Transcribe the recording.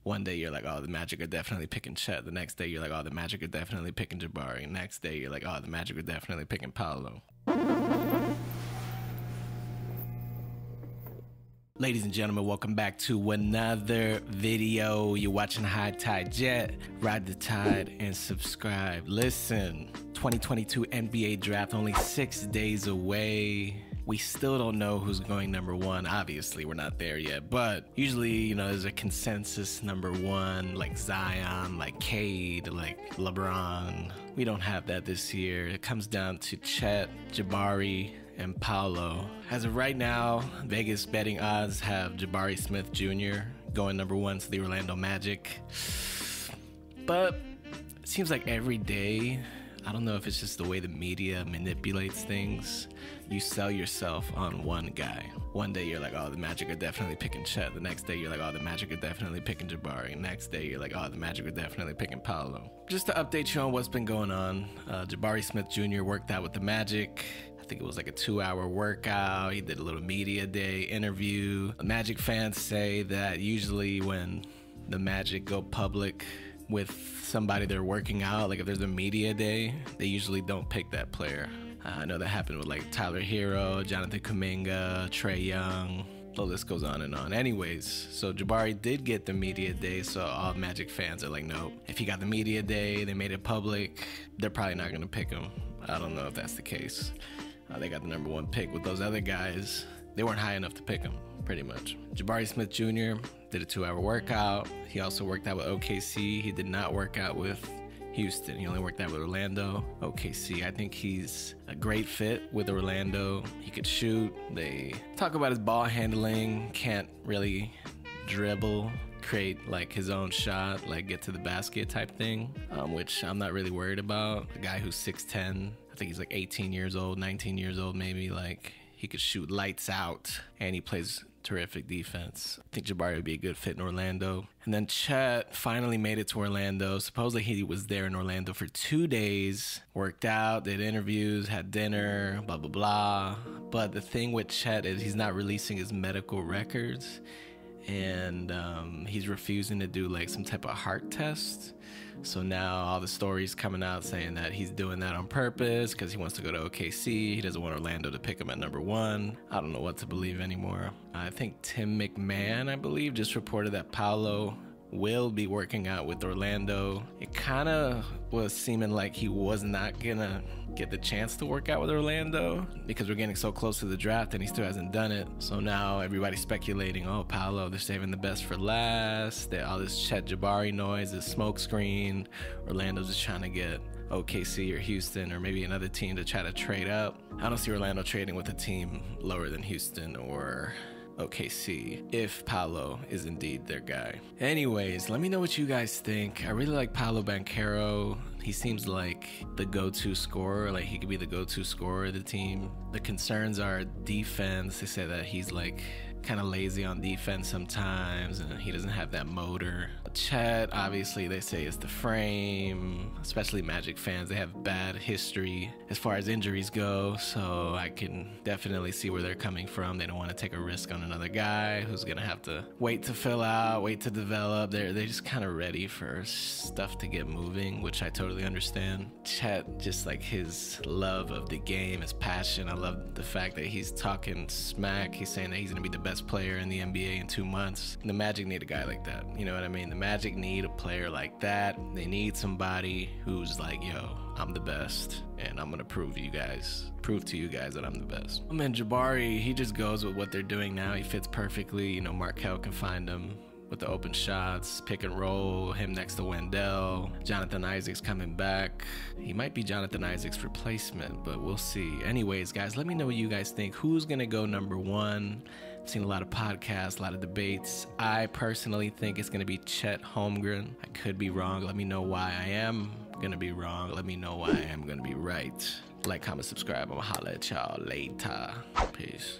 One day you're like, oh, the Magic are definitely picking Chet. The next day you're like, oh, the Magic are definitely picking Jabari. Next day you're like, oh, the Magic are definitely picking Paolo. Ladies and gentlemen, welcome back to another video. You're watching High Tide Jet. Ride the tide and subscribe. Listen, 2022 NBA draft only 6 days away. We still don't know who's going number one. Obviously, we're not there yet. But usually, you know, there's a consensus number one, like Zion, like Cade, like LeBron. We don't have that this year. It comes down to Chet, Jabari, and Paolo. As of right now, Vegas betting odds have Jabari Smith Jr. going number one to the Orlando Magic. But it seems like every day, I don't know if it's just the way the media manipulates things. You sell yourself on one guy. One day you're like, oh, the Magic are definitely picking Chet. The next day you're like, oh, the Magic are definitely picking Jabari. Next day you're like, oh, the Magic are definitely picking Paolo. Just to update you on what's been going on, Jabari Smith Jr. worked out with the Magic. I think it was like a 2-hour workout. He did a little media day interview. Magic fans say that usually when the Magic go public with somebody they're working out, like if there's a media day, they usually don't pick that player. I know that happened with like Tyler Hero, Jonathan Kuminga, Trae Young. The list goes on and on. Anyways, so Jabari did get the media day, so all Magic fans are like, nope. If he got the media day, they made it public, they're probably not gonna pick him. I don't know if that's the case. They got the number one pick. With those other guys, they weren't high enough to pick him, pretty much. Jabari Smith Jr. did a 2-hour workout. He also worked out with OKC. He did not work out with Houston. He only worked out with Orlando. OKC, I think he's a great fit with Orlando. He could shoot. They talk about his ball handling, can't really dribble, create like his own shot, like get to the basket type thing, which I'm not really worried about. A guy who's 6'10", I think he's like 18 years old, 19 years old maybe, like he could shoot lights out and he plays terrific defense. I think Jabari would be a good fit in Orlando. And then Chet finally made it to Orlando. Supposedly he was there in Orlando for 2 days, worked out, did interviews, had dinner, blah, blah, blah. But the thing with Chet is he's not releasing his medical records, and he's refusing to do like some type of heart test. So now all the stories coming out saying that he's doing that on purpose because he wants to go to OKC. He doesn't want Orlando to pick him at number one. I don't know what to believe anymore. I think Tim McMahon, I believe, just reported that Paolo will be working out with Orlando. It kind of was seeming like he was not gonna get the chance to work out with Orlando because we're getting so close to the draft and he still hasn't done it. So now everybody's speculating, oh, Paolo, they're saving the best for last. All this Chet Jabari noise, this smoke screen. Orlando's just trying to get OKC or Houston or maybe another team to try to trade up. I don't see Orlando trading with a team lower than Houston or OKC if Paolo is indeed their guy. Anyways, let me know what you guys think. I really like Paolo Banchero. He seems like the go-to scorer, like he could be the go-to scorer of the team. The concerns are defense. They say that he's like kind of lazy on defense sometimes and he doesn't have that motor. Chet, obviously they say it's the frame, especially Magic fans. They have bad history as far as injuries go, so I can definitely see where they're coming from. They don't want to take a risk on another guy who's gonna have to wait to fill out, wait to develop. They're just kind of ready for stuff to get moving, which I totally understand. Chet, just like his love of the game, his passion. I love the fact that he's talking smack. He's saying that he's gonna be the best player in the NBA in 2 months. And the Magic need a guy like that. You know what I mean? The Magic need a player like that. They need somebody who's like, yo, I'm the best, and I'm gonna prove to you guys that I'm the best. I mean, Jabari, he just goes with what they're doing now. He fits perfectly. You know, Markelle can find him with the open shots, pick and roll, him next to Wendell. Jonathan Isaac's coming back. He might be Jonathan Isaac's replacement, but we'll see. Anyways, guys, let me know what you guys think. Who's gonna go number one? I've seen a lot of podcasts, a lot of debates. I personally think it's gonna be Chet Holmgren. I could be wrong. Let me know why I am gonna be wrong. Let me know why I am gonna be right. Like, comment, subscribe. I'm gonna holla at y'all later. Peace.